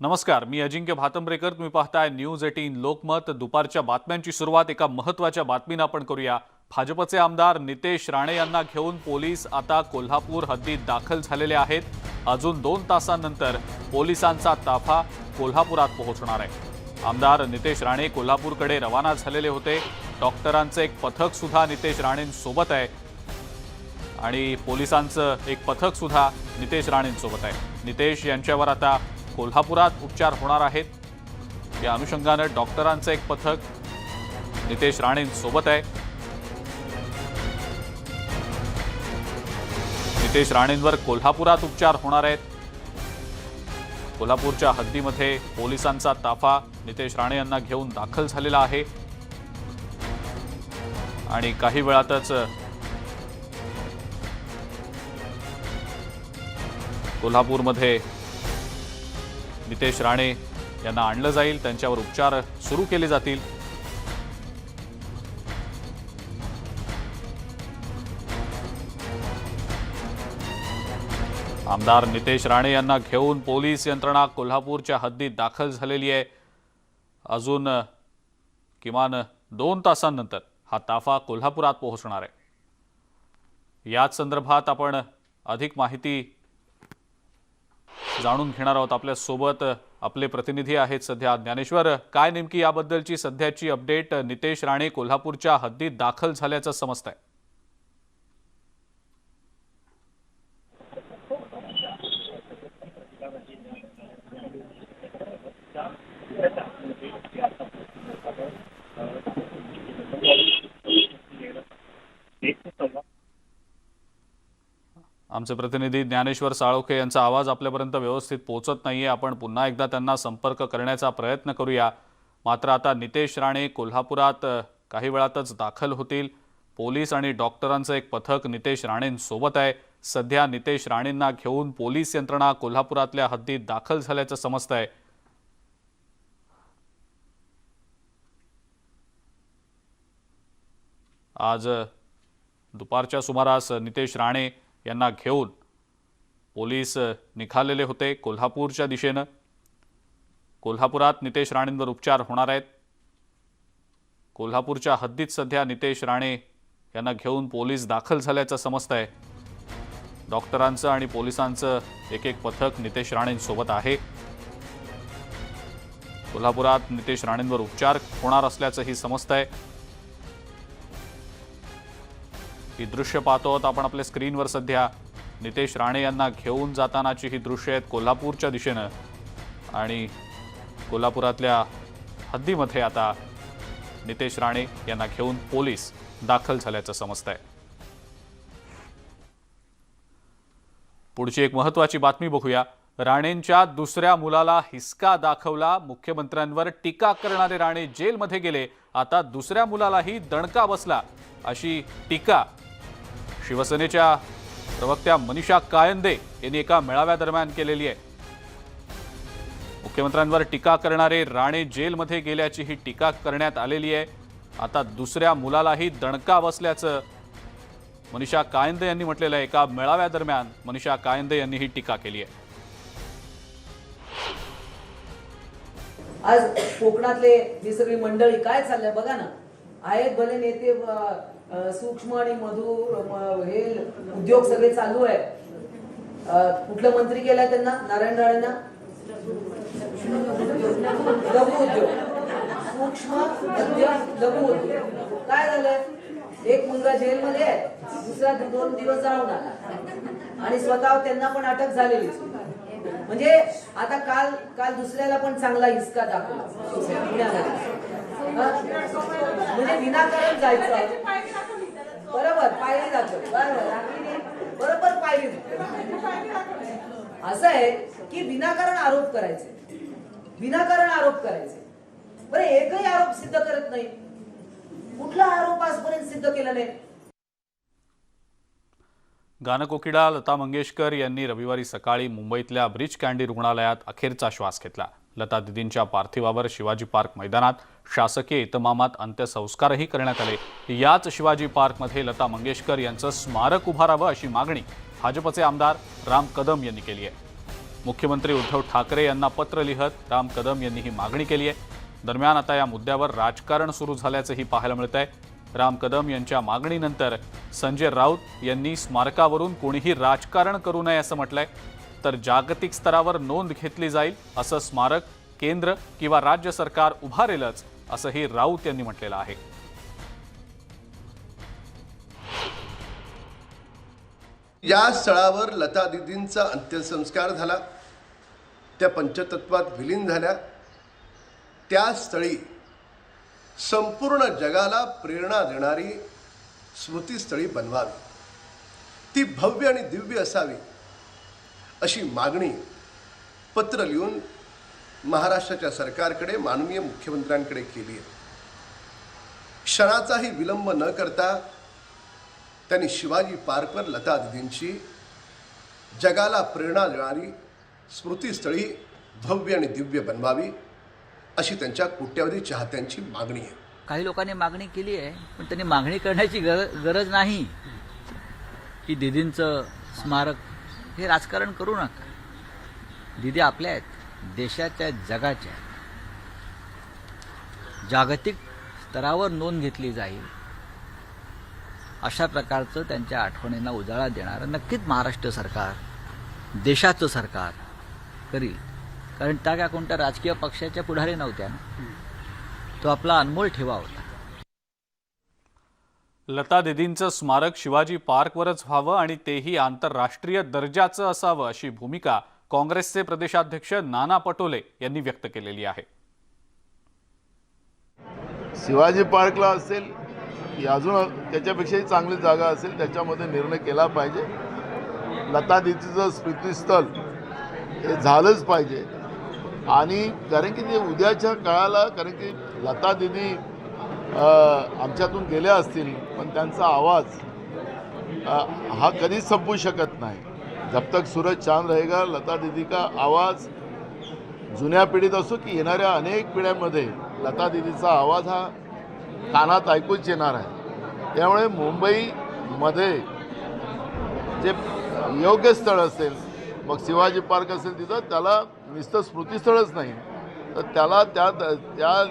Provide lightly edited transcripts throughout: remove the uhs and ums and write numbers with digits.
नमस्कार, मी अजिंक्य भातंब्रेकर। तुम्ही पाहताय न्यूज 18 लोकमत। दुपारच्या बातम्यांची सुरुवात एका महत्त्वाच्या बातमीने आपण करूया। भाजपचे आमदार नितेश राणे यांना घेऊन पोलीस आता कोल्हापूर हद्दीत दाखल झालेले आहेत। अजून 2 तासांनंतर पोलिसांचा ताफा कोल्हापुरात पोहोचणार आहे। आमदार नितेश राणे कोल्हापूरकडे रवाना झालेले होते। डॉक्टरांचे एक पथक सुद्धा नितेश राणेंसोबत आहे आणि पोलिसांचं एक पथक सुद्धा नितेश राणेंसोबत आहे। नितेश यांच्यावर आता कोल्हापुरात उपचार होणार आहेत। या अनुषंगाने डॉक्टरांचे एक पथक नितेश राणेंसोबत आहे। नितेश राणेंवर कोल्हापुरात उपचार होणार आहेत। कोल्हापूरच्या हद्दीमध्ये पोलिसांचा ताफा नितेश राणे यांना घेऊन दाखल झालेला आहे आणि काही वेळातच कोल्हापूरमध्ये नितेश राणे यांना आणलं जाईल, त्यांच्यावर उपचार सुरू केले जातील। आमदार नितेश राणे यांना घेऊन पोलीस यंत्रणा कोल्हापूरच्या हद्दीत दाखल झालेली आहे। अजून किमान 2 तासांनंतर हा ताफा कोल्हापुरात पोहोचणार आहे। याच संदर्भात आपण अधिक माहिती जाणून घेणार आहोत। आपल्या सोबत आपले प्रतिनिधी आहेत सध्या। ज्ञानेश्वर, काय नेमकी याबद्दलची सध्याची अपडेट? नितेश राणे कोल्हापूरच्या हद्दीत दाखल झाल्याचं समजतंय। आमचे प्रतिनिधी ज्ञानेश्वर साळोखे यांचा आवाज आपल्यापर्यंत व्यवस्थित पोहोचत नाहीये। आपण पुन्हा एकदा त्यांना संपर्क करण्याचा प्रयत्न करूया। मात्र आता नितेश राणे कोल्हापुरात काही वेळातच दाखल होतील। पोलीस आणि डॉक्टरांचं एक पथक नितेश राणेंसोबत आहे। सध्या नितेश राणेंना घेऊन पोलीस यंत्रणा कोल्हापुरातल्या हद्दीत दाखल झाल्याचं समजतंय। आज दुपारच्या सुमारास नितेश राणे यांना घेऊन पोलीस निघालेले होते कोल्हापूरच्या दिशेने। कोल्हापुरात नितेश राणेंवर उपचार होणार आहेत। कोल्हापूरच्या हद्दीत सध्या नितेश राणे यांना घेऊन पोलीस दाखल झाल्याचं समजतंय। डॉक्टरांचं आणि पोलिसांचं एक पथक नितेश राणेंसोबत आहे। कोल्हापुरात नितेश राणेंवर उपचार होणार असल्याचंही समजतंय। ही दृश्य पाहतो आहोत आपण आपल्या स्क्रीनवर। सध्या नितेश राणे यांना घेऊन जातानाची ही दृश्य आहेत कोल्हापूरच्या दिशेने आणि कोल्हापुरातल्या हद्दीमध्ये आता नितेश राणे यांना घेऊन पोलीस दाखल झाल्याचं समजतंय। पुढची एक महत्त्वाची बातमी बघूया। राणेंच्या दुसऱ्या मुलाला हिसका दाखवला, मुख्यमंत्र्यांवर टीका करणारे राणे जेलमध्ये गेले। आता दुसऱ्या मुलालाही दणका बसला, अशी टीका शिवसेनेच्या प्रवक्त्या मनीषा कायंदे यांनी एका मेळाव्यादरम्यान केलेली आहे। मुख्यमंत्र्यांवर टीका करणारे राणे जेलमध्ये गेल्याची ही टीका करण्यात आलेली आहे। आता दुसऱ्या मुलालाही दणका बसल्याचं मनीषा कायंदे यांनी म्हटलेलं आहे। एका मेळाव्यादरम्यान मनीषा कायंदे यांनी ही टीका केली आहे। आज कोकणातले ही सगळी मंडळी काय चाललंय बघा ना। आहेत भले नेते, सूक्ष्म आणि मधुर हे उद्योग सगळे चालू आहे। कुठलं मंत्री केलाय त्यांना? नारायण राणेंना लघु उद्योग, सूक्ष्म मध्यम लघु उद्योग। काय झालंय? एक मुलगा जेलमध्ये आहे, दुसरा 2 दिवस जाऊन आला आणि स्वतः त्यांना पण अटक झालेली। म्हणजे आता काल दुसऱ्याला पण चांगला हिसका दाखवला। म्हणजे विनाकारण जायचं, बरोबर पायरी जातो, बरोबर पायरी। असं आहे की विनाकारण आरोप करायचे, विनाकारण आरोप करायचे। बरं, एकही आरोप सिद्ध करत नाही। कुठला आरोप आजपर्यंत सिद्ध केला नाही? गानकोकिळा लता मंगेशकर यांनी रविवारी सकाळी मुंबईतल्या ब्रीच कँडी रुग्णालयात अखेरचा श्वास घेतला। लता दिदींच्या पार्थिवावर शिवाजी पार्क मैदानात शासकीय इतमामात अंत्यसंस्कारही करण्यात आले। याच शिवाजी पार्कमध्ये लता मंगेशकर यांचं स्मारक उभारावं अशी मागणी भाजपचे आमदार राम कदम यांनी केली आहे। मुख्यमंत्री उद्धव ठाकरे यांना पत्र लिहत राम कदम यांनी ही मागणी केली आहे। दरम्यान आता या मुद्द्यावर राजकारण सुरू झाल्याचंही पाहायला मिळत आहे। राम कदम यांच्या मागणीनंतर संजय राऊत यांनी स्मारकावरून कोणीही राजकारण करू नये असं म्हटलंय। तर जागतिक स्तरावर नोंद घेतली जाईल असं स्मारक केंद्र किंवा राज्य सरकार उभारेलच असंही राऊत यांनी म्हटलेलं आहे। या स्थळावर लता दीदींचा अंत्यसंस्कार झाला, त्या पंचतत्वात विलीन झाल्या। त्या स्थळी संपूर्ण जगाला प्रेरणा देणारी स्मृतिस्थळी बनवावी, ती भव्य आणि दिव्य असावी अशी मागणी पत्र लिहून महाराष्ट्राच्या सरकारकडे माननीय मुख्यमंत्र्यांकडे केली आहे। क्षणाचाही विलंब न करता त्यांनी शिवाजी पार्कवर लता दीदींची जगाला प्रेरणा देणारी स्मृतिस्थळी भव्य आणि दिव्य बनवावी अशी त्यांच्या कोट्यावधी चाहत्यांची मागणी आहे। काही लोकांनी मागणी केली आहे, पण त्यांनी मागणी करण्याची गरज नाही की दीदींचं स्मारक हे राजकारण करू नका। दीदी आपल्या आहेत, देशाच्या, जगाच्या, जागतिक स्तरावर नोंद घेतली जाईल अशा प्रकारचं त्यांच्या आठवणींना उजाळा देणारं नक्कीच महाराष्ट्र सरकार, देशाचं सरकार करील। कारण त्या काय कोणत्या राजकीय पक्षाच्या पुढारी नव्हत्या ना, तो आपला अनमोल ठेवा होता। लता दीदींचं स्मारक शिवाजी पार्कवरच व्हावं आणि तेही आंतरराष्ट्रीय दर्जाचं असावं अशी भूमिका काँग्रेसचे प्रदेशाध्यक्ष नाना पटोले यांनी व्यक्त केलेली आहे। शिवाजी पार्कला असेल की अजून त्याच्यापेक्षाही चांगली जागा असेल त्याच्यामध्ये निर्णय केला पाहिजे। लता दीदीचं स्मृतिस्थळ हे झालंच पाहिजे। आणि कारण की ते उद्याच्या काळाला, कारण की लता दीदी आमच्यातून गेल्या असतील पण त्यांचा आवाज हा कधीच संपू शकत नाही। जब तक सूरज चांद रहेगा लता दीदी का आवाज जुन्या पिढीत असो की येणाऱ्या अनेक पिढ्यांमध्ये लता दीदीचा आवाज हा कानात ऐकूच येणार आहे। त्यामुळे मुंबईमध्ये जे योग्य स्थळ असेल, मग शिवाजी पार्क असेल, तिथं त्याला नुसतं स्मृतिस्थळच नाही तर त्याला त्या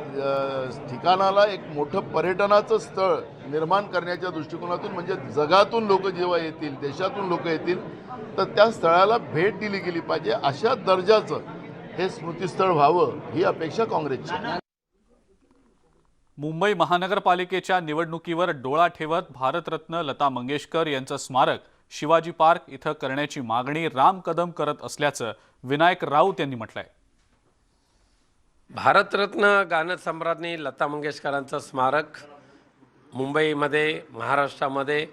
ठिकाणाला एक मोठं पर्यटनाचं स्थळ निर्माण करण्याच्या दृष्टिकोनातून, म्हणजे जगातून लोक जेव्हा येतील, देशातून लोक येतील तर त्या स्थळाला भेट दिली गेली पाहिजे। अशा दर्जाचं हे स्मृतिस्थळ व्हावं ही अपेक्षा काँग्रेसची आहे। मुंबई महानगरपालिकेच्या निवडणुकीवर डोळा ठेवत भारतरत्न लता मंगेशकर यांचं स्मारक शिवाजी पार्क इथं करण्याची मागणी राम कदम करत असल्याचं विनायक राऊत यांनी म्हटलंय। भारतरत्न गानसम्राज्ञी लता मंगेशकरांचं स्मारक मुंबईमध्ये, महाराष्ट्रामध्ये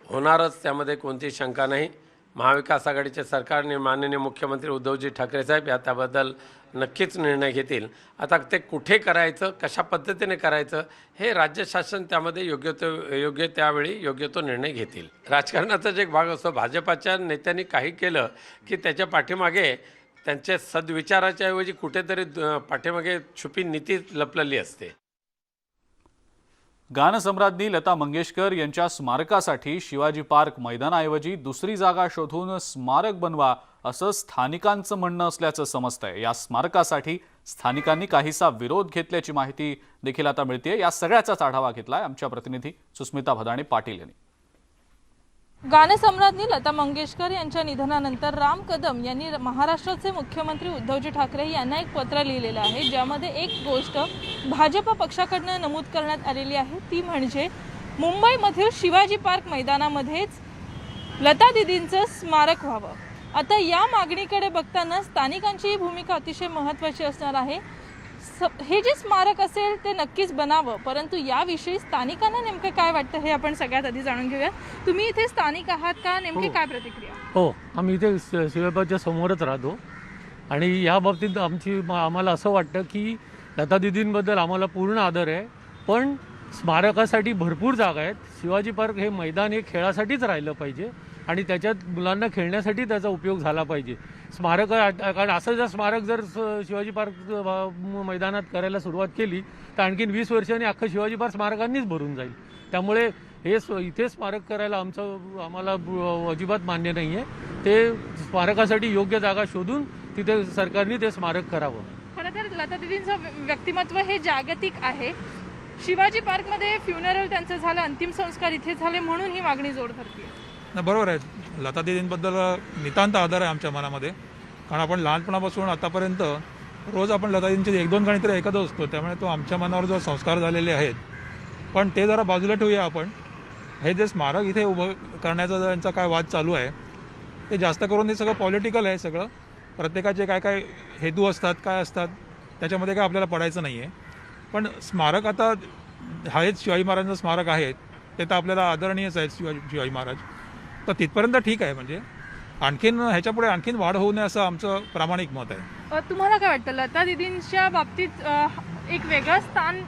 होणारच, त्यामध्ये कोणती शंका नाही। महाविकास आघाडीचे सरकारने माननीय मुख्यमंत्री उद्धवजी ठाकरे साहेब त्याबद्दल नक्कीच निर्णय घेतील। आता ते कुठे करायचं, कशा पद्धतीने करायचं हे राज्य शासन त्यामध्ये योग्य त्यावेळी योग्य तो निर्णय घेतील। राजकारणाचा जे एक भाग असतो, भाजपाच्या नेत्यांनी काही केलं की त्याच्या पाठीमागे त्यांचे सद्विचाराच्या ऐवजी कुठेतरी पाठीमागे छुपी नीती लपलेली असते। गानसम्राज्ञी लता मंगेशकर यांच्या स्मारकासाठी शिवाजी पार्क मैदानाऐवजी दुसरी जागा शोधून स्मारक बनवा असं स्थानिकांचं म्हणणं असल्याचं समजतंय। या स्मारकासाठी स्थानिकांनी काहीसा विरोध घेतल्याची माहिती देखील आता मिळतेय। या सगळ्याचाच आढावा घेतलाय आमच्या प्रतिनिधी सुस्मिता भदाणे पाटील यांनी। गानसम्राज्ञी लता मंगेशकर यांच्या निधनानंतर राम कदम यांनी महाराष्ट्राचे मुख्यमंत्री उद्धवजी ठाकरे यांना एक पत्र लिहिलेलं आहे, ज्यामध्ये एक गोष्ट भाजप पक्षाकडून नमूद करण्यात आलेली आहे, ती म्हणजे मुंबईमधील शिवाजी पार्क मैदानामध्येच लता दीदींचं स्मारक व्हावं। आता या मागणीकडे बघताना स्थानिकांची भूमिका अतिशय महत्त्वाची असणार आहे। हे जे स्मारक असेल ते नक्कीच बनावं, परंतु याविषयी स्थानिकांना नेमकं काय वाटतं हे आपण सगळ्यात आधी जाणून घेऊया। तुम्ही इथे स्थानिक आहात का, नेमकी काय प्रतिक्रिया? हो, आम्ही इथे शिवाजीच्या समोरच राहतो आणि या बाबतीत आम्हाला असं वाटतं की लता दीदींबद्दल आम्हाला पूर्ण आदर आहे, पण स्मारकासाठी भरपूर जागा आहेत। शिवाजी पार्क हे मैदान हे खेळासाठीच राहिलं पाहिजे आणि त्याच्यात मुलांना खेळण्यासाठी त्याचा उपयोग झाला पाहिजे। स्मारक, कारण असं जर स्मारक जर शिवाजी पार्क मैदानात करायला सुरुवात केली तर आणखीन 20 वर्षांनी अख्खं शिवाजी पार्क स्मारकांनीच भरून जाईल। त्यामुळे हे इथे स्मारक करायला आम्हाला अजिबात मान्य नाही आहे। ते स्मारकासाठी योग्य जागा शोधून तिथे सरकारने ते स्मारक करावं. खरं तर लता दीदींचं व्यक्तिमत्व हे जागतिक आहे. शिवाजी पार्कमध्ये फ्युनरल त्यांचं झालं, अंतिम संस्कार इथे झाले म्हणून ही मागणी जोर धरते. नाही, बरोबर आहे. लता दीदींबद्दल नितांत आदर आहे आमच्या मनामध्ये, कारण आपण लहानपणापासून आतापर्यंत रोज आपण लता दीदींची 1-2 गाणी तरी ऐकत असतो. त्यामुळे तो आमच्या मनावर जो संस्कार झालेले आहेत. पण ते जरा बाजूला ठेवूया आपण. हे जे स्मारक इथे उभं करण्याचा जो यांचा काय वाद चालू आहे ते जास्त करून हे सगळं पॉलिटिकल आहे. सगळं प्रत्येकाचे काय काय हेतू असतात, काय असतात, त्याच्यामध्ये काय आपल्याला पडायचं नाही आहे. पण स्मारक आता हेच शिवाजी महाराजांचं स्मारक आहे, ते तर आपल्याला आदरणीयच आहेत शिवाजी महाराज. तर तिथपर्यंत ठीक आहे. म्हणजे आणखीन ह्याच्यापुढे आणखीन वाढ होऊ नये असं आमचं प्रामाणिक मत आहे. तुम्हाला काय वाटतं, लता दीदींच्या बाबतीत एक वेगळं स्थान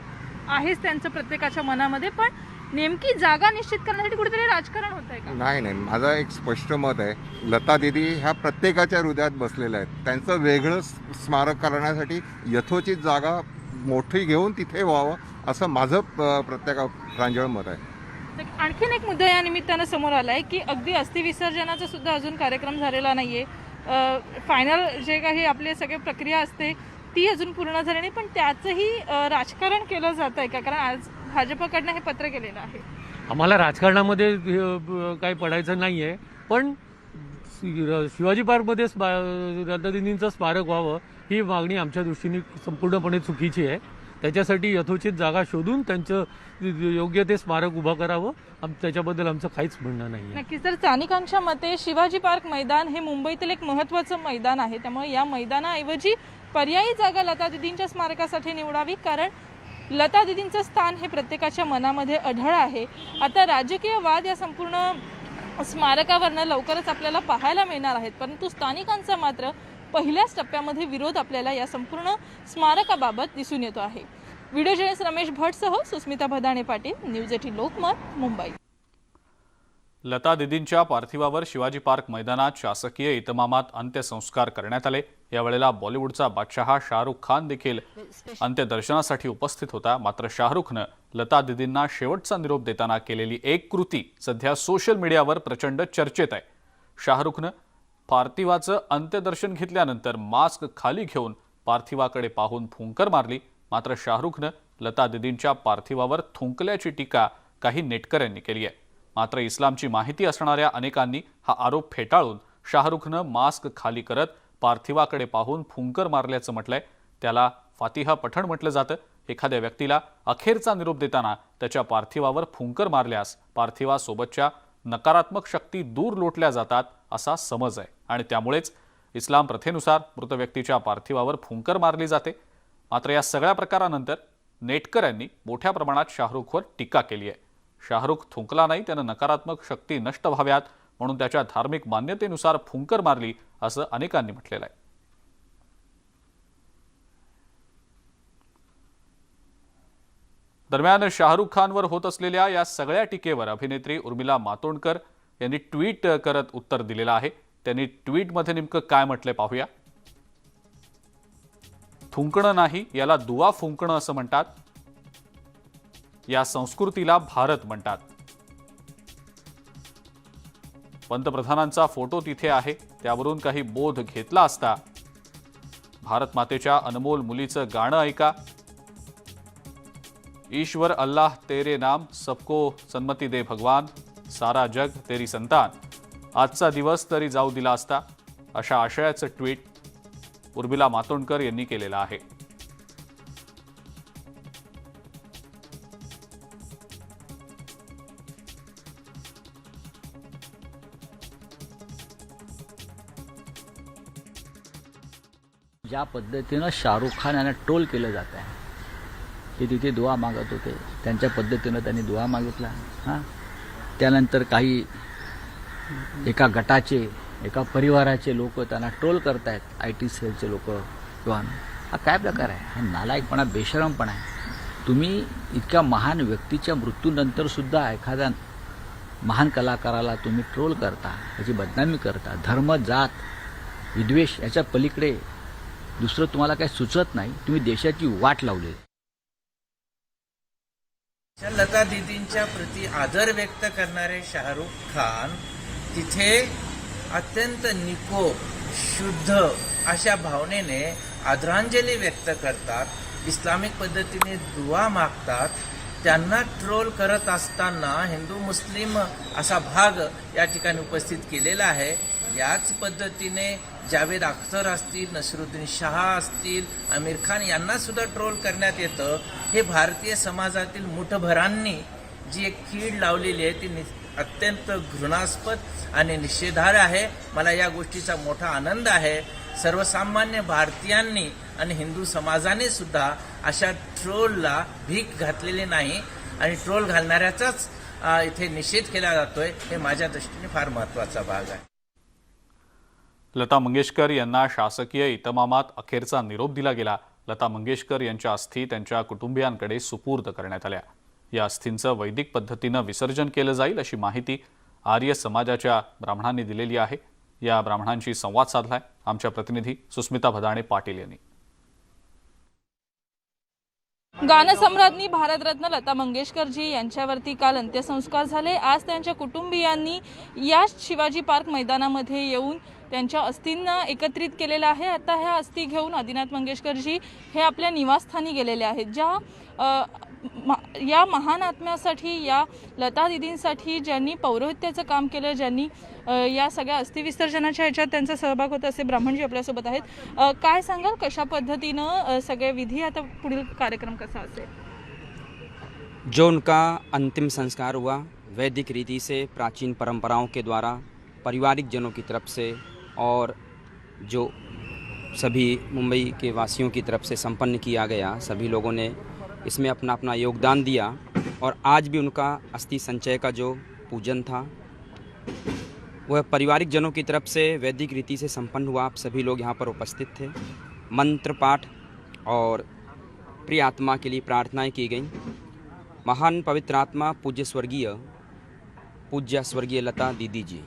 आहेच त्यांचं प्रत्येकाच्या मनामध्ये, पण नेमकी जागा निश्चित करण्यासाठी कुठेतरी राजकारण होत आहे का? नाही, माझं एक स्पष्ट मत आहे. लता दीदी ह्या प्रत्येकाच्या हृदयात बसलेल्या आहेत. त्यांचं वेगळं स्मारक करण्यासाठी यथोचित जागा मोठी घेऊन तिथे व्हावं असं माझं प्रत्येक प्रांजळ मत आहे. आणखीन एक मुद्दा या निमित्तानं समोर आला आहे की अगदी अस्थि विसर्जनाचा सुद्धा अजून कार्यक्रम झालेला नाहीये. फायनल जे काही आपले सगळे प्रक्रिया असते ती अजून पूर्ण झाली नाही, पण त्याचंही राजकारण केलं जात आहे का? कारण आज भाजपकडनं हे पत्र केलेलं आहे. आम्हाला राजकारणामध्ये काही पडायचं नाही आहे, पण शिवाजी पार्कमध्ये लता दीदींचं स्मारक व्हावं ही मागणी आमच्या दृष्टीने संपूर्णपणे चुकीची आहे. त्याच्यासाठी यथोचित जागा शोधून त्यांचं योग्य ते स्मारक उभं करावं, त्याच्याबद्दल आमचं काहीच म्हणणं नाही आहे. नक्कीच. तर स्थानिकांच्या मते शिवाजी पार्क मैदान हे मुंबईतील एक महत्त्वाचं मैदान आहे, त्यामुळे या मैदानाऐवजी पर्यायी जागा लता दीदींच्या स्मारकासाठी निवडावी, कारण लता दीदींचं स्थान हे प्रत्येकाच्या मनामध्ये अढळ आहे. आता राजकीय वाद या संपूर्ण स्मारकावरनं लवकरच आपल्याला पाहायला मिळणार आहेत, परंतु स्थानिकांचा मात्र पहिल्याच टप्प्यामध्ये विरोध आपल्याला या संपूर्ण स्मारकाबाबत दिसून येतो आहे. व्हिडिओ जर्नलिस्ट रमेश भटसह सुस्मिता भदाणे पाटील, न्यूज 18 लोकमत, मुंबई. लता दीदींच्या पार्थिवावर शिवाजी पार्क मैदानात शासकीय इतमामात अंत्यसंस्कार करण्यात आले. यावेळेला बॉलिवूडचा बादशहा शाहरुख खान देखील अंत्यदर्शनासाठी उपस्थित होता. मात्र शाहरुखनं लता दीदींना शेवटचा निरोप देताना केलेली एक कृती सध्या सोशल मीडियावर प्रचंड चर्चेत आहे. शाहरुखनं पार्थिवाचं अंत्यदर्शन घेतल्यानंतर मास्क खाली घेऊन पार्थिवाकडे पाहून फुंकर मारली. मात्र शाहरुखनं लता दीदींच्या पार्थिवावर थुंकल्याची टीका काही नेटकऱ्यांनी केली आहे. मात्र इस्लामची माहिती असणाऱ्या अनेकांनी हा आरोप फेटाळून शाहरुखनं मास्क खाली करत पार्थिवाकडे पाहून फुंकर मारल्याचं म्हटलंय. त्याला फातिहा पठण म्हटलं जातं. एखाद्या व्यक्तीला अखेरचा निरोप देताना त्याच्या पार्थिवावर फुंकर मारल्यास पार्थिवासोबतच्या नकारात्मक शक्ती दूर लोटल्या जातात असा समज आहे, आणि त्यामुळेच इस्लाम प्रथेनुसार मृत व्यक्तीच्या पार्थिवावर फुंकर मारली जाते. मात्र या सगळ्या प्रकारानंतर नेटकऱ्यांनी मोठ्या प्रमाणात शाहरुखवर टीका केली आहे. शाहरुख थुंकला नाही, त्यानं नकारात्मक शक्ती नष्ट व्हाव्यात म्हणून त्याच्या धार्मिक मान्यतेनुसार फुंकर मारली असं अनेकांनी म्हटलेलं आहे. दरम्यान शाहरुख खानवर होत असलेल्या या सगळ्या टीकेवर अभिनेत्री उर्मिला मातोंडकर यांनी ट्विट करत उत्तर दिलेलं आहे. त्यांनी ट्विटमध्ये नेमकं काय म्हटलंय पाहूया. थुंकणं नाही, याला दुवा फुंकणं असं म्हणतात. या संस्कृतीला भारत म्हणतात. पंतप्रधानांचा फोटो तिथे आहे, त्यावरून काही बोध घेतला असता. भारत मातेच्या अनमोल मुलीचं गाणं ऐका. ईश्वर अल्लाह तेरे नाम, सबको सन्मती दे भगवान, सारा जग तेरी संतान. आजचा दिवस तरी जाऊ दिला असता. अशा आशयाचं ट्विट उर्मिला मातोंडकर यांनी केलेलं आहे. ज्या पद्धतीनं शाहरुख खान यांना ट्रोल केलं जात आहे, ते तिथे दुआ मागत होते, त्यांच्या पद्धतीनं त्यांनी दुआ मागितला. हां, त्यानंतर काही एका परिवाराचे लोक त्यांना ट्रोल करतायत, IT सेलचे लोक किंवा हा काय प्रकार आहे? हा नालायकपणा, बेशरमपणा आहे. तुम्ही इतक्या महान व्यक्तीच्या मृत्यूनंतरसुद्धा एखाद्या महान कलाकाराला तुम्ही ट्रोल करता, त्याची बदनामी करता. धर्म, जात, विद्वेष याच्या पलीकडे दुसरं तुम्हाला काही सुचत नाही. तुम्ही देशाची वाट लावली. लता दीदींच्या प्रती आदर व्यक्त करणारे शाहरुख खान तिथे अत्यंत निकोप शुद्ध अशा भावनेने आदरांजली व्यक्त करतात, इस्लामिक पद्धतीने दुआ मागतात. त्यांना ट्रोल करत असताना हिंदू मुस्लिम असा भाग या ठिकाणी उपस्थित केलेला आहे. याच पद्धतीने जावेद अख्तर असतील, नसरुद्दीन शहा असतील, आमिर खान यांना सुद्धा ट्रोल करण्यात येतं. हे भारतीय समाजातील मुठभरांनी जी एक कीड लावलेली आहे ती अत्यंत घृणास्पद आणि निषेधार्ह आहे. मला या गोष्टीचा मोठा आनंद आहे. सर्वसामान्य भारतीयांनी आणि हिंदू समाजाने सुद्धा अशा ट्रोलला भीक घातलेली नाही आणि ट्रोल घालणाऱ्याचाच इथे निषेध केला जातोय. हे माझ्या दृष्टीने फार महत्त्वाचा भाग आहे. लता मंगेशकर यांना शासकीय इतमामात अखेरचा निरोप दिला गेला. लता मंगेशकर यांच्या अस्थी त्यांच्या कुटुंबियांकडे सुपूर्द करण्यात आल्या. या अस्थींचं वैदिक पद्धतीनं विसर्जन केलं जाईल अशी माहिती आर्य समाजाच्या ब्राह्मणांनी दिलेली आहे. या ब्राह्मणांशी संवाद साधलाय आमच्या प्रतिनिधी सुस्मिता भदाणे पाटील यांनी. गानसम्राज्ञी भारतरत्न लता मंगेशकरजी यांच्यावरती काल अंत्यसंस्कार झाले. आज त्यांच्या कुटुंबियांनी या शिवाजी पार्क मैदानामध्ये येऊन त्यांच्या अस्थींना एकत्रित केलेलं आहे. आता ह्या अस्थी घेऊन आदिनाथ मंगेशकरजी हे आपल्या निवासस्थानी गेलेले आहेत. या महान आत्म्यासाठी, या लता दिदींसाठी ज्यांनी पौरोहित्याचं काम केलं, ज्यांनी या सगळ्या अस्थि विसर्जनाच्या ह्याच्यात त्यांचा सहभाग होता, असे ब्राह्मणजी आपल्यासोबत आहेत. काय सांगाल, कशा पद्धतीनं सगळे विधी, आता पुढील कार्यक्रम कसा असेल? जो उनका अंतिम संस्कार हुआ वैदिक रीति से, प्राचीन परंपराओं के द्वारा, पारिवारिक जनों की तरफ से और जो सभी मुंबई के वासियों की तरफ से संपन्न किया गया. सभी लोगों ने इसमें अपना अपना योगदान दिया और आज भी उनका अस्थि संचय का जो पूजन था वह पारिवारिक जनों की तरफ से वैदिक रीति से संपन्न हुआ. आप सभी लोग यहाँ पर उपस्थित थे. मंत्र पाठ और प्रिय आत्मा के लिए प्रार्थनाएं की गई. महान पवित्र आत्मा पूज्य स्वर्गीय लता दीदी जी,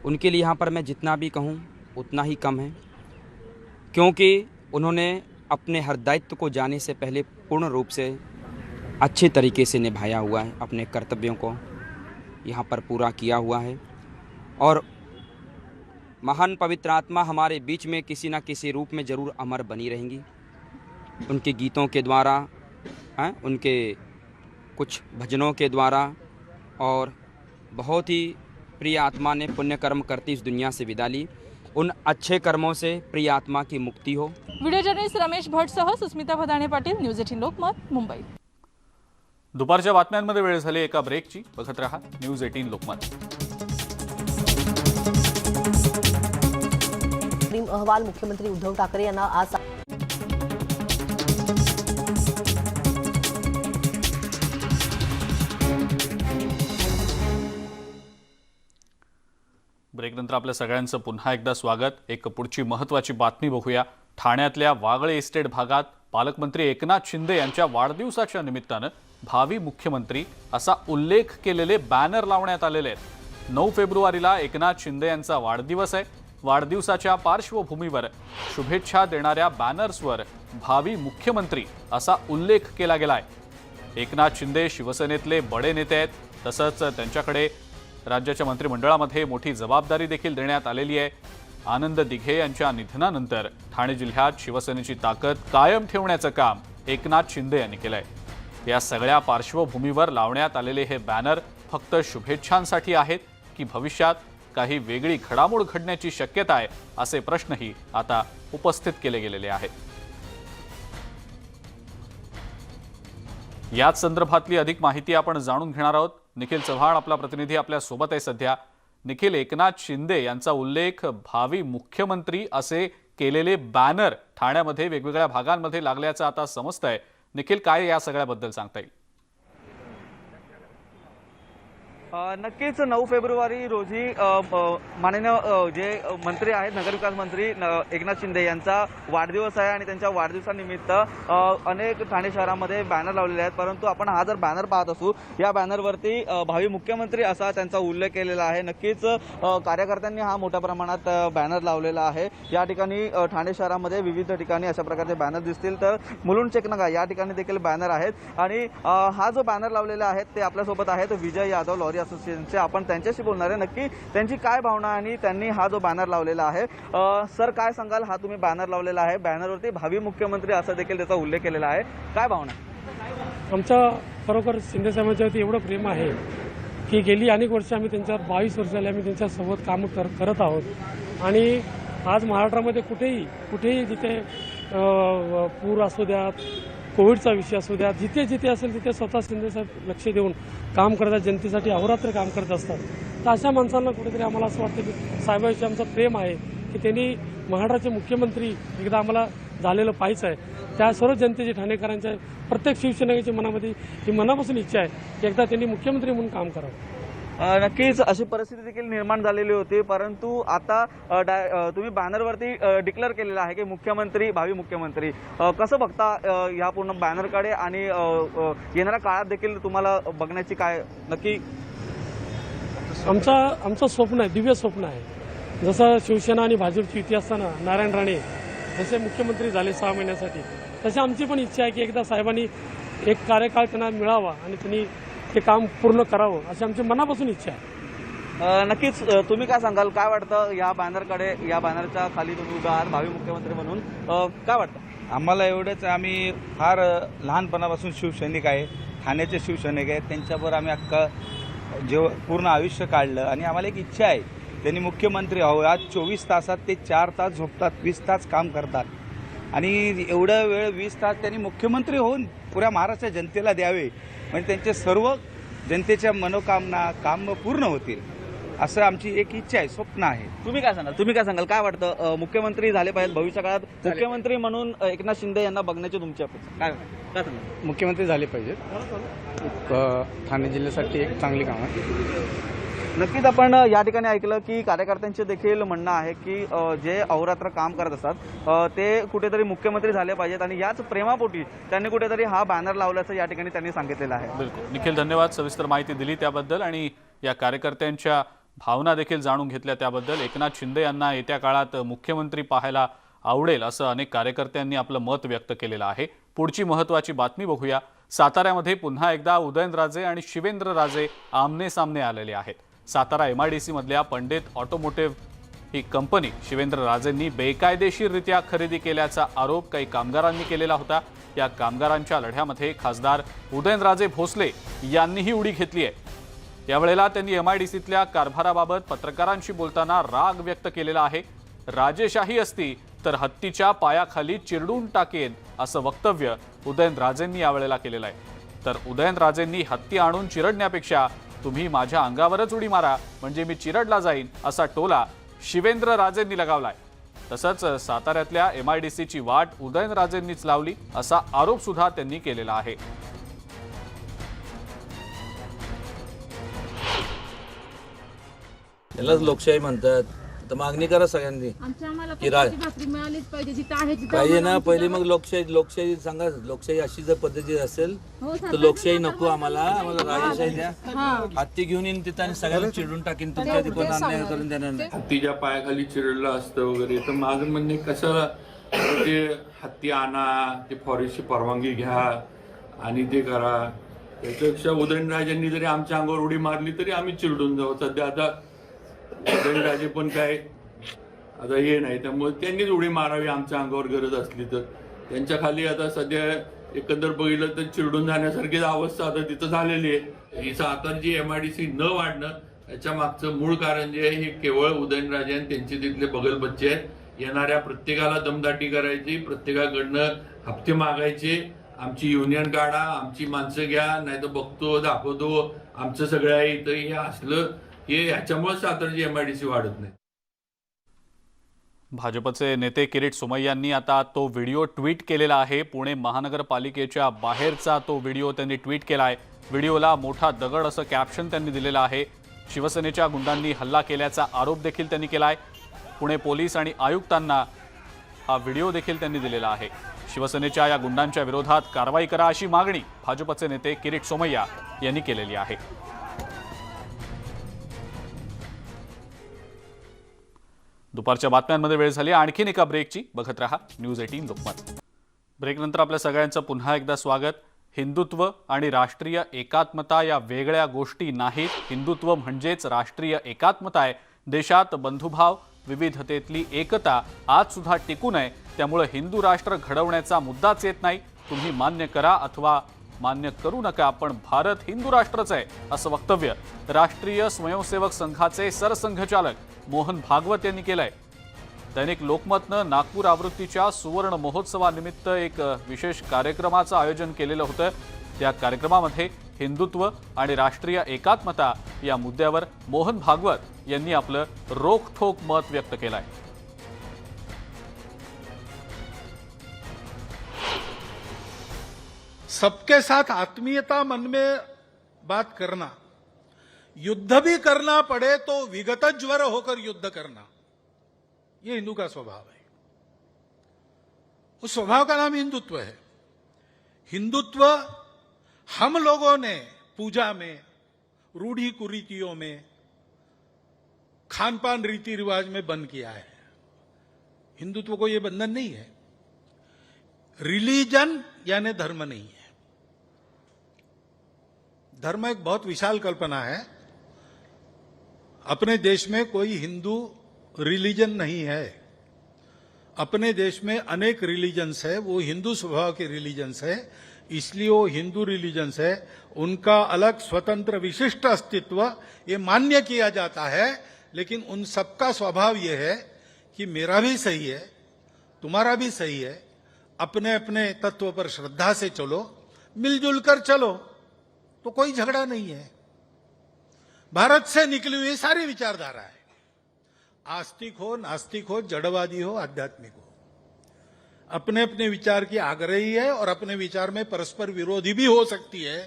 उनके लिए यहाँ पर मैं जितना भी कहूँ उतना ही कम है, क्योंकि उन्होंने अपने हर दायित्व को जाने से पहले पूर्ण रूप से अच्छे तरीके से निभाया हुआ है. अपने कर्तव्यों को यहाँ पर पूरा किया हुआ है और महान पवित्र आत्मा हमारे बीच में किसी न किसी रूप में ज़रूर अमर बनी रहेंगी. उनके गीतों के द्वारा, उनके कुछ भजनों के द्वारा और बहुत ही प्रिय आत्मा ने पुण्य कर्म करती इस दुनिया से विदा ली. उन अच्छे कर्मों से प्रिय आत्मा की मुक्ती हो. व्हिडिओ जर्नलिस्ट रमेश भट्टसह सुस्मिता भदाणे पाटील, न्यूज 18 लोकमत, मुंबई. दुपारच्या बातम्यांमध्ये वेळ झाली एका ब्रेकची. बघत रहा न्यूज 18 लोकमत. अहवाल मुख्यमंत्री उद्धव ठाकरे यांना आज ब्रेकनंतर आपल्या सगळ्यांचं पुन्हा एकदा स्वागत. एक पुढची महत्त्वाची बातमी बघूया. ठाण्यातल्या वागळे इस्टेट भागात पालकमंत्री एकनाथ शिंदे यांच्या वाढदिवसाच्या निमित्तानं भावी मुख्यमंत्री असा उल्लेख केलेले बॅनर लावण्यात आलेले आहेत. 9 फेब्रुवारीला एकनाथ शिंदे यांचा वाढदिवस आहे. वाढदिवसाच्या पार्श्वभूमीवर शुभेच्छा देणाऱ्या बॅनर्सवर भावी मुख्यमंत्री असा उल्लेख केला गेलाय. एकनाथ शिंदे शिवसेनेतले बडे नेते आहेत. तसंच त्यांच्याकडे राज्याच्या मंत्रिमंडळामध्ये मोठी जबाबदारी देखील देण्यात आलेली आहे. आनंद दिघे यांच्या निधनानंतर ठाणे जिल्ह्यात शिवसेनेची ताकद कायम ठेवण्याचं काम एकनाथ शिंदे यांनी केलंय. या सगळ्या पार्श्वभूमीवर लावण्यात आलेले हे बॅनर फक्त शुभेच्छांसाठी आहेत की भविष्यात काही वेगळी घडामोड घडण्याची शक्यता आहे, असे प्रश्नही आता उपस्थित केले गेलेले आहेत. याच संदर्भातली अधिक माहिती आपण जाणून घेणार आहोत. निखिल चव्हाण आपला प्रतिनिधी आपल्या सोबत आहे सध्या. निखिल, एकनाथ शिंदे यांचा उल्लेख भावी मुख्यमंत्री असे केलेले बॅनर ठाण्यामध्ये वेगवेगळ्या भागांमध्ये लागल्याचं आता समजतंय. निखिल, काय या सगळ्याबद्दल सांगता येईल? नक्कीच 9 फेब्रुवारी रोजी माननीय जे मंत्री आहेत, नगरविकास मंत्री एकनाथ शिंदे यांचा वाढदिवस आहे आणि त्यांच्या वाढदिवसानिमित्त अनेक ठाणे शहरामध्ये बॅनर लावलेले आहेत. परंतु आपण हा जर बॅनर पाहत असू, या बॅनरवरती भावी मुख्यमंत्री असा त्यांचा उल्लेख केलेला आहे. नक्कीच कार्यकर्त्यांनी हा मोठ्या प्रमाणात बॅनर लावलेला आहे. या ठिकाणी ठाणे शहरामध्ये विविध ठिकाणी अशा प्रकारचे बॅनर दिसतील. तर मुलुंड चेकनगा या ठिकाणी देखील बॅनर आहेत आणि हा जो बॅनर लावलेला आहे ते आपल्यासोबत आहेत विजय यादव, लॉरी असोसिएशनचे, आपण त्यांच्याशी बोलणार आहे नक्की त्यांची काय भावना आणि त्यांनी हा जो बॅनर लावलेला आहे. सर काय सांगाल, हा तुम्ही बॅनर लावलेला आहे, बॅनरवरती भावी मुख्यमंत्री असं देखील त्याचा उल्लेख केलेला आहे, काय भावना? आमचं खरोखर शिंदे साहेबांच्यावरती एवढं प्रेम आहे की गेली अनेक वर्ष आम्ही त्यांच्यावर 22 वर्ष झाली आम्ही त्यांच्यासोबत कामं करत आहोत. आणि आज महाराष्ट्रामध्ये कुठेही जिथे पूर असू द्यात, कोविडचा विषय असू द्या, जिथे असेल तिथे स्वतः शिंदेसाहेब लक्ष देऊन काम करतात, जनतेसाठी अहोरात्र काम करत असतात. तर अशा माणसांना कुठेतरी आम्हाला असं वाटतं की साहेबांशी आमचं प्रेम आहे की त्यांनी महाराष्ट्राचे मुख्यमंत्री एकदा आम्हाला झालेलं पाहिजे आहे. त्या सर्व जनतेची, ठाणेकरांच्या, प्रत्येक शिवसैनिकाच्या मनामध्ये ही मनापासून इच्छा आहे की एकदा त्यांनी मुख्यमंत्री म्हणून काम करावं. नक्कीच अशी परिस्थिती देखील निर्माण झालेली होती, परंतु आता तुम्ही बॅनरवरती डिक्लेअर केलेलं आहे की मुख्यमंत्री, भावी मुख्यमंत्री. कसं बघता या पूर्ण बॅनरकडे आणि येणाऱ्या काळात देखील तुम्हाला बघण्याची काय नक्की? आमचं स्वप्न आहे, दिव्य स्वप्न आहे. जसं शिवसेना आणि भाजपची युती असताना नारायण राणे जसे मुख्यमंत्री झाले 6 महिन्यासाठी, तशी आमची पण इच्छा आहे की एकदा साहेबांनी एक कार्यकाळ त्यांना मिळावा आणि त्यांनी ते काम पूर्ण करावं अशी आमची मनापासून इच्छा आहे. नक्कीच तुम्ही काय सांगाल, काय वाटतं या बॅनरकडे, या बॅनरच्या खाली तुम्ही उभा आहात भावी मुख्यमंत्री म्हणून, काय वाटतं? आम्हाला एवढंच, आम्ही फार लहानपणापासून शिवसैनिक आहे, ठाण्याचे शिवसैनिक आहेत, त्यांच्यावर आम्ही अख्खं पूर्ण आयुष्य काढलं आणि आम्हाला एक इच्छा आहे त्यांनी मुख्यमंत्री व्हावं. आज 24 तासात ते 4 तास झोपतात, 20 तास काम करतात आणि एवढा वेळ 20 तास त्यांनी मुख्यमंत्री होऊन पुऱ्या महाराष्ट्र जनतेला द्यावे, म्हणजे त्यांचे सर्व जनतेच्या मनोकामना काम पूर्ण होतील असं आमची एक इच्छा आहे, स्वप्न आहे. तुम्ही काय सांगाल, काय वाटतं मुख्यमंत्री झाले पाहिजेत भविष्य काळात, मुख्यमंत्री म्हणून एकनाथ शिंदे यांना बघण्याची तुमची अपेक्षा काय सांगाल? मुख्यमंत्री झाले पाहिजेत, ठाणे जिल्ह्यासाठी एक चांगली काम आहे. नक्कीच आपण या ठिकाणी ऐकलं की कार्यकर्त्यांचे देखील म्हणणं आहे की जे अहोरात्र काम करत असतात ते कुठेतरी मुख्यमंत्री झाले पाहिजेत आणि याच प्रेमापोटी त्यांनी कुठेतरी हा बॅनर लावल्याचं या ठिकाणी त्यांनी सांगितलेलं आहे. बिलकुल निखिल, धन्यवाद सविस्तर माहिती दिली त्याबद्दल आणि या कार्यकर्त्यांच्या भावना देखील जाणून घेतल्या त्याबद्दल. एकनाथ शिंदे यांना येत्या काळात मुख्यमंत्री पाहायला आवडेल असं अनेक कार्यकर्त्यांनी आपलं मत व्यक्त केलेलं आहे. पुढची महत्त्वाची बातमी बघूया. साताऱ्यामध्ये पुन्हा एकदा उदयनराजे आणि शिवेंद्रराजे आमने सामने आलेले आहेत. सातारा MIDC मधल्या पंडित ऑटोमोटिव्ह ही कंपनी शिवेंद्रराजेंनी बेकायदेशीररित्या खरेदी केल्याचा आरोप काही कामगारांनी केलेला होता. या कामगारांच्या लढ्यामध्ये खासदार उदयनराजे भोसले यांनीही उडी घेतली आहे. यावेळेला त्यांनी MIDCतल्या कारभाराबाबत पत्रकारांशी बोलताना राग व्यक्त केलेला आहे. राजेशाही असती तर हत्तीच्या पायाखाली चिरडून टाकेन असं वक्तव्य उदयनराजेंनी यावेळेला केलेलं आहे. तर उदयनराजेंनी हत्ती आणून चिरडण्यापेक्षा तुम्ही माझ्या अंगावरच उडी मारा म्हणजे मी चिरडला जाईन असा टोला शिवेंद्रराजेंनी लगावलाय. तसंच साताऱ्यातल्या MIDCची वाट उदयनराजेंनीच लावली असा आरोप सुद्धा त्यांनी केलेला आहे. यालाच लोकशाही म्हणतात. तर मागणी करा सगळ्यांनी की पाहिजे ना. पहिली मग लोकशाही सांगा. लोकशाही अशी जर पद्धती असेल तर लोकशाही नको आम्हाला राजेशाही द्या. हत्ती घेऊन येईन तिथं आणि सगळ्यांना चिडून टाकीन. तुमच्या तिकडून अन्याय करून देणार नाही. हत्तीच्या पायाखाली चिरडलं असतं वगैरे. तर माझं म्हणणे कसं ते हत्ती आणा, ते फॉरेस्टची परवानगी घ्या आणि ते करा. त्याच्यापेक्षा उदयनराजेंनी जरी आमच्या अंगावर उडी मारली तरी आम्ही चिरडून जाऊ. सध्या आता उदयनराजे पण काय आता हे नाही, त्यामुळे त्यांनीच उडी मारावी आमच्या अंगावर गरज असली तर. त्यांच्या खाली आता सध्या एकंदर बघितलं तर चिरडून जाण्यासारखीच अवस्था आता तिथं झालेली आहे. ही सातारची MIDC न वाढणं याच्या मागचं मूळ कारण जे आहे हे केवळ उदयनराजे आणि त्यांचे तिथले बगलबच्चे आहेत. येणाऱ्या प्रत्येकाला दमदाटी करायची, प्रत्येकाकडनं हप्ते मागायचे. आमची युनियन काढा, आमची माणसं घ्या, नाही तर बघतो दाखवतो आमचं सगळं आहे इथं. हे असलं हे ह्याच्यामुळे सातारची MIDC वाढत नाही. भाजपचे नेते किरीट सोमय्यांनी आता तो व्हिडिओ ट्विट केलेला आहे. पुणे महानगरपालिकेच्या बाहेरचा तो व्हिडिओ त्यांनी ट्विट केला आहे. व्हिडिओला मोठा दगड असं कॅप्शन त्यांनी दिलेलं आहे. शिवसेनेच्या गुंडांनी हल्ला केल्याचा आरोप देखील त्यांनी केला आहे. पुणे पोलीस आणि आयुक्तांना हा व्हिडिओ देखील त्यांनी दिलेला आहे. शिवसेनेच्या या गुंडांच्या विरोधात कारवाई करा अशी मागणी भाजपचे नेते किरीट सोमय्या यांनी केलेली आहे. दुपारच्या बातम्यांमध्ये वेळ झाली आणखीन एका ब्रेकची. बघत रहा न्यूज 18 लोकमत. ब्रेकनंतर आपल्या सगळ्यांचं पुन्हा एकदा स्वागत. हिंदुत्व आणि राष्ट्रीय एकात्मता या वेगळ्या गोष्टी नाहीत. हिंदुत्व म्हणजेच राष्ट्रीय एकात्मता आहे. देशात बंधुभाव, विविधतेतली एकता आज सुद्धा टिकून आहे. त्यामुळे हिंदू राष्ट्र घडवण्याचा मुद्दाच येत नाही. तुम्ही मान्य करा अथवा मान्य करू नका, पण भारत हिंदू राष्ट्रच आहे, असं वक्तव्य राष्ट्रीय स्वयंसेवक संघाचे सरसंघचालक मोहन भागवत यांनी केलंय. दैनिक लोकमतनं नागपूर आवृत्तीच्या सुवर्ण महोत्सवानिमित्त एक विशेष कार्यक्रमाचं आयोजन केलेलं होतं. त्या कार्यक्रमामध्ये हिंदुत्व आणि राष्ट्रीय एकात्मता या मुद्द्यावर मोहन भागवत यांनी आपलं रोखठोक मत व्यक्त केलंय. सबके साथ आत्मीयता मन में बात करना, युद्ध भी करना पड़े तो विगत ज्वर होकर युद्ध करना, ये हिंदू का स्वभाव है. उस स्वभाव का नाम हिंदुत्व है. हिंदुत्व हम लोगों ने पूजा में, रूढ़ी कुरीतियों में, खान पान रीति रिवाज में बंद किया है. हिंदुत्व को यह बंधन नहीं है. रिलीजन यानी धर्म नहीं है. धर्म एक बहुत विशाल कल्पना है. अपने देश में कोई हिंदू रिलीजन नहीं है. अपने देश में अनेक रिलीजन्स है. वो हिंदू स्वभाव के रिलीजन्स है, इसलिए वो हिंदू रिलीजन्स है. उनका अलग स्वतंत्र विशिष्ट अस्तित्व ये मान्य किया जाता है. लेकिन उन सबका स्वभाव ये है कि मेरा भी सही है, तुम्हारा भी सही है. अपने अपने तत्व पर श्रद्धा से चलो, मिलजुल कर चलो, तो कोई झगड़ा नहीं है. भारत से निकली हुई सारी विचारधारा है. आस्तिक हो, नास्तिक हो, जड़वादी हो, आध्यात्मिक हो, अपने अपने विचार की आग्रही है और अपने विचार में परस्पर विरोधी भी हो सकती है,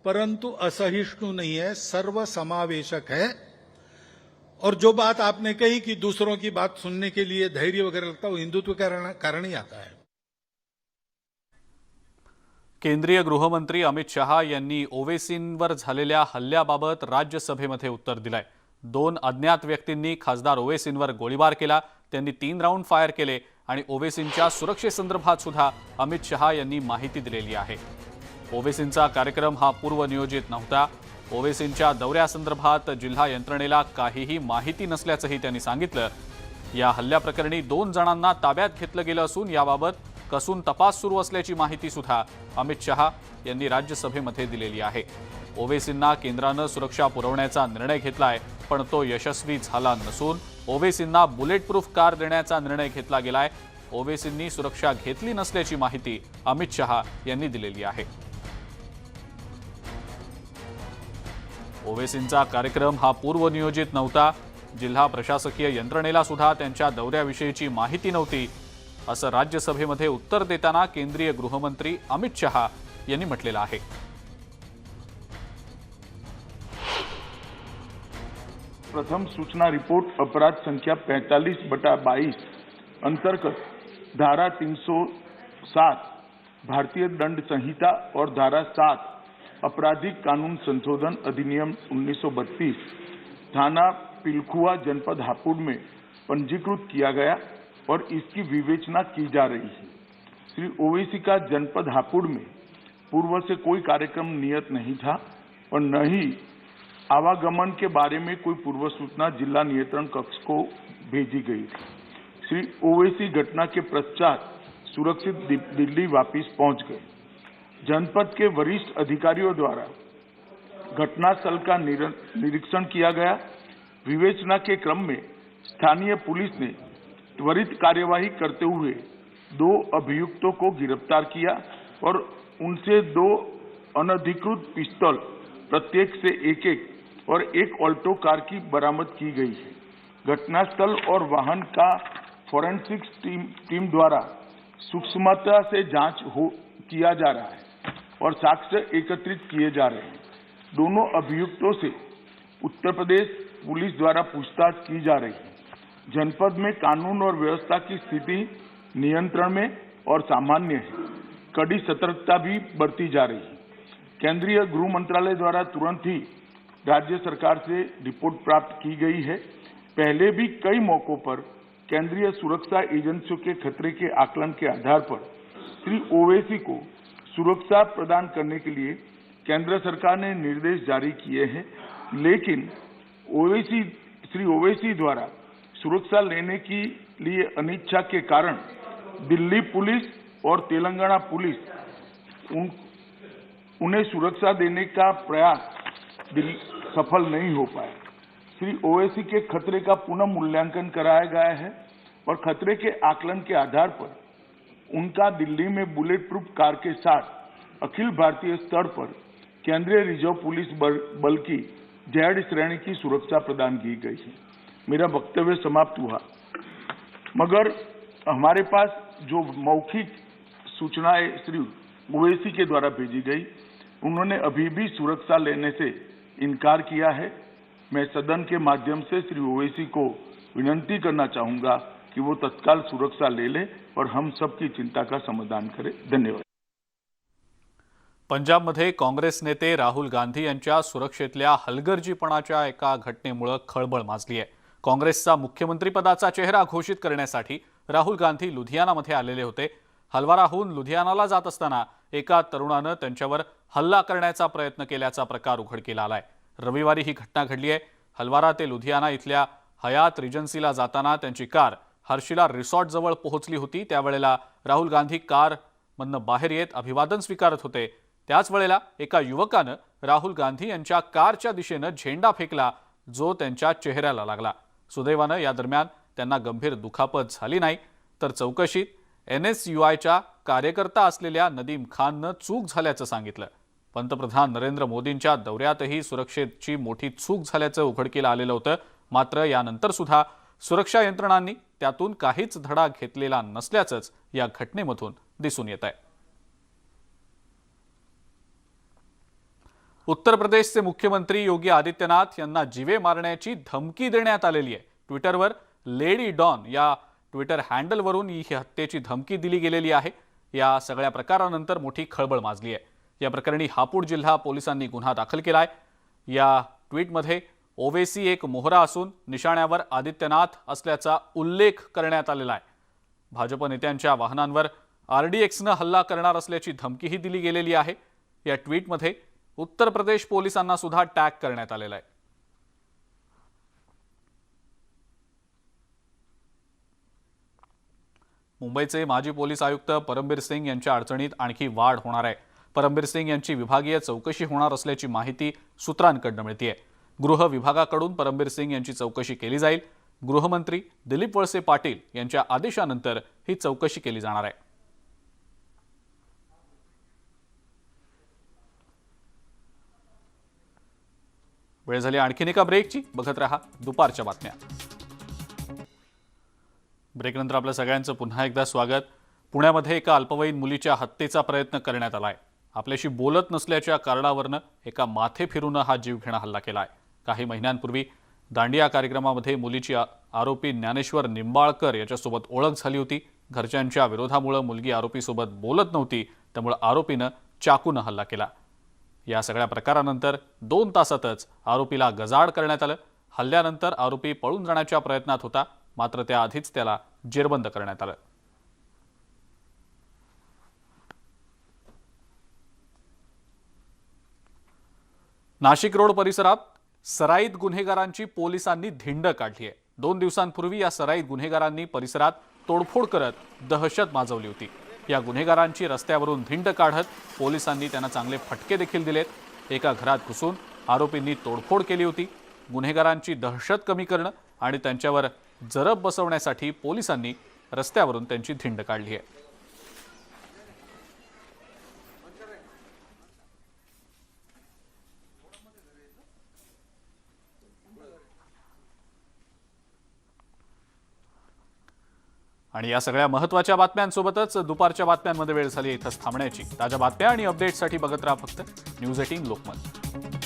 परंतु असहिष्णु नहीं है, सर्व समावेशक है. और जो बात आपने कही कि दूसरों की बात सुनने के लिए धैर्य वगैरह लगता है, वो हिंदुत्व के कारण ही आता है. केंद्रीय गृहमंत्री अमित शहा यांनी ओवेसींवर झालेल्या हल्ल्याबाबत राज्यसभेमध्ये उत्तर दिलंय. 2 अज्ञात व्यक्तींनी खासदार ओवेसींवर गोळीबार केला. त्यांनी 3 राऊंड फायर केले आणि ओवेसींच्या सुरक्षेसंदर्भात सुद्धा अमित शहा यांनी माहिती दिलेली आहे. ओवेसींचा कार्यक्रम हा पूर्वनियोजित नव्हता. ओवेसींच्या दौऱ्यासंदर्भात जिल्हा यंत्रणेला काहीही माहिती नसल्याचंही त्यांनी सांगितलं. या हल्ल्याप्रकरणी 2 जणांना ताब्यात घेतलं गेलं असून याबाबत कसून तपास सुरू असल्याची माहिती सुद्धा अमित शहा यांनी राज्यसभेमध्ये दिलेली आहे. ओवेसींना केंद्रानं सुरक्षा पुरवण्याचा निर्णय घेतलाय, पण तो यशस्वी झाला नसून ओवेसींना बुलेट प्रूफ कार देण्याचा निर्णय घेतला गेलाय. ओवेसींनी सुरक्षा घेतली नसल्याची माहिती अमित शहा यांनी दिलेली आहे. ओवेसींचा कार्यक्रम हा पूर्वनियोजित नव्हता. जिल्हा प्रशासकीय यंत्रणेला सुद्धा त्यांच्या दौऱ्याविषयीची माहिती नव्हती, असं राज्यसभेमध्ये उत्तर देताना केंद्रीय गृहमंत्री अमित शहा यांनी म्हटलेलं आहे. प्रथम सूचना रिपोर्ट अपराध संख्या 45/22 अंतर्गत धारा 307 भारतीय दंड संहिता और धारा 7 आपराधिक कानून संशोधन अधिनियम 1932 थाना पिलखुआ जनपद हापुड़ में पंजीकृत किया गया और इसकी विवेचना की जा रही है. श्री ओवैसी का जनपद हापुड़ में पूर्व से कोई कार्यक्रम नियत नहीं था और न ही आवागमन के बारे में कोई पूर्व सूचना जिला नियंत्रण कक्ष को भेजी गई थी. श्री ओवैसी घटना के पश्चात सुरक्षित दिल्ली वापस पहुंच गए. जनपद के वरिष्ठ अधिकारियों द्वारा घटनास्थल का निरीक्षण किया गया. विवेचना के क्रम में स्थानीय पुलिस ने त्वरित कार्यवाही करते हुए 2 अभियुक्तों को गिरफ्तार किया और उनसे 2 अनधिकृत पिस्तौल प्रत्येक से एक और एक ऑल्टो कार की बरामद की गई है. घटनास्थल और वाहन का फोरेंसिक्स टीम द्वारा सूक्ष्मता से जांच किया जा रहा है और साक्ष्य एकत्रित किए जा रहे हैं. दोनों अभियुक्तों से उत्तर प्रदेश पुलिस द्वारा पूछताछ की जा रही है. जनपद में कानून और व्यवस्था की स्थिति नियंत्रण में और सामान्य है. कड़ी सतर्कता भी बरती जा रही है. केंद्रीय गृह मंत्रालय द्वारा तुरंत ही राज्य सरकार से रिपोर्ट प्राप्त की गई है. पहले भी कई मौकों पर केंद्रीय सुरक्षा एजेंसियों के खतरे के आकलन के आधार पर श्री ओवैसी को सुरक्षा प्रदान करने के लिए केंद्र सरकार ने निर्देश जारी किए हैं, लेकिन श्री ओवैसी द्वारा सुरक्षा लेने के लिए अनिच्छा के कारण दिल्ली पुलिस और तेलंगाना पुलिस उन्हें सुरक्षा देने का प्रयास सफल नहीं हो पाया। श्री ओवैसी के खतरे का पुनः मूल्यांकन कराया गया है और खतरे के आकलन के आधार पर उनका दिल्ली में बुलेट प्रूफ कार के साथ अखिल भारतीय स्तर पर केंद्रीय रिजर्व पुलिस बल की जेड श्रेणी की सुरक्षा प्रदान की गई है। मेरा वक्तव्य समाप्त हुआ, मगर हमारे पास जो मौखिक सूचनाएं श्री ओवैसी के द्वारा भेजी गई, उन्होंने अभी भी सुरक्षा लेने से इनकार किया है। मैं सदन के माध्यम से श्री ओवैसी को विनंती करना चाहूंगा कि वो तत्काल सुरक्षा ले ले और हम सबकी चिंता का समाधान करें। धन्यवाद। पंजाबमध्ये काँग्रेस नेते राहुल गांधी यांच्या सुरक्षेतल्या हलगर्जीपणाच्या एका घटनेमुळे खळबळ माजली आहे। काँग्रेसचा मुख्यमंत्रीपदाचा चेहरा घोषित करण्यासाठी राहुल गांधी लुधियानामध्ये आलेले होते। हलवाराहून लुधियानाला जात असताना एका तरुणाने त्यांच्यावर हल्ला करण्याचा प्रयत्न केल्याचा प्रकार उघडकीला आलाय। रविवारी ही घटना घडली आहे। हलवारा ते लुधियाना इथल्या हयात रिजन्सीला जाताना त्यांची कार हर्शिला रिसॉर्ट जवळ पोहोचली होती। त्यावेळेला राहुल गांधी कार मधनं बाहेर येत अभिवादन स्वीकारत होते। त्याच वेळेला एका युवकाने राहुल गांधी यांच्या कारच्या दिशेने झेंडा फेकला, जो त्यांच्या चेहऱ्याला लागला। सुदैवाने या दरम्यान त्यांना गंभीर दुखापत झाली नाही, तर चौकशीत NSUIच्या कार्यकर्ता असलेल्या नदीम खानने चूक झाल्याचं सांगितलं। पंतप्रधान नरेंद्र मोदींच्या दौऱ्यातही सुरक्षेची मोठी चूक झाल्याचं उघडकीला आलेलं होतं। मात्र यानंतर सुद्धा सुरक्षा यंत्रणांनी त्यातून काहीच धडा घेतलेला नसल्याचंच या घटनेमधून दिसून येत आहे। उत्तर प्रदेशचे मुख्यमंत्री योगी आदित्यनाथ यांना जीवे मारण्याची धमकी देण्यात आलेली आहे। ट्विटरवर लेडी डॉन या ट्विटर हँडलवरून ही हत्येची धमकी दिली गेलेली आहे। या सगळ्या प्रकारानंतर मोठी खळबळ माजली आहे। या प्रकरणी हापूर जिल्हा पोलिसांनी गुन्हा दाखल केलाय। या ट्विटमध्ये ओवेसी एक मोहरा असून निशाण्यावर आदित्यनाथ असल्याचा उल्लेख करण्यात आलेला आहे। भाजप नेत्यांच्या वाहनांवर RDXने हल्ला करणार असल्याची धमकीही दिली गेलेली आहे। या ट्विटमध्ये उत्तर प्रदेश पोलिसांना सुद्धा टॅग करण्यात आलेला आहे। मुंबईचे माजी पोलीस आयुक्त परमबीर सिंग यांच्या अडचणीत आणखी वाढ होणार आहे। परमबीर सिंग यांची विभागीय चौकशी होणार असल्याची माहिती सूत्रांकडून मिळतेय। गृह विभागाकडून परमबीर सिंग यांची चौकशी केली जाईल। गृहमंत्री दिलीप वळसे पाटील यांच्या आदेशानंतर ही चौकशी केली जाणार आहे। वेळ झाली आणखीन एका ब्रेकची। बघत रहा दुपारच्या बातम्या। ब्रेकनंतर आपल्या सगळ्यांचं पुन्हा एकदा स्वागत। पुण्यामध्ये एका अल्पवयीन मुलीच्या हत्येचा प्रयत्न करण्यात आलाय। आपल्याशी बोलत नसल्याच्या कारणावरून एका माथे फिरूने हा जीवघेणा हल्ला केलाय। काही महिन्यांपूर्वी दांडिया कार्यक्रमामध्ये मुलीची आरोपी ज्ञानेश्वर निंबाळकर याच्यासोबत ओळख झाली होती। घरच्यांच्या विरोधामुळे मुलगी आरोपीसोबत बोलत नव्हती, त्यामुळे आरोपीने चाकूने हल्ला केला। या सगळ्या प्रकारानंतर 2 तासातच आरोपीला गजाड करण्यात आलं। हल्ल्यानंतर आरोपी पळून जाण्याच्या प्रयत्नात होता, मात्र त्याआधीच त्याला जेरबंद करण्यात आलं। नाशिक रोड परिसरात सराईत गुन्हेगारांची पोलिसांनी धिंड काढली आहे। 2 दिवसांपूर्वी या सराईत गुन्हेगारांनी परिसरात तोडफोड करत दहशत माजवली होती। या गुन्हेगारांची रस्त्यावरून धिंड काढत पोलिसांनी त्यांना चांगले फटके देखील दिलेत। एका घरात घुसून आरोपींनी तोडफोड केली होती। गुन्हेगारांची दहशत कमी करणं आणि त्यांच्यावर जरब बसवण्यासाठी पोलिसांनी रस्त्यावरून त्यांची धिंड काढली आहे। आणि या सगळ्या महत्त्वाच्या बातम्यांसोबतच दुपारच्या बातम्यांमध्ये वेळ झाली इथंच थांबण्याची। ताज्या बातम्या आणि अपडेट्ससाठी बघत राहा फक्त न्यूज 18 लोकमत।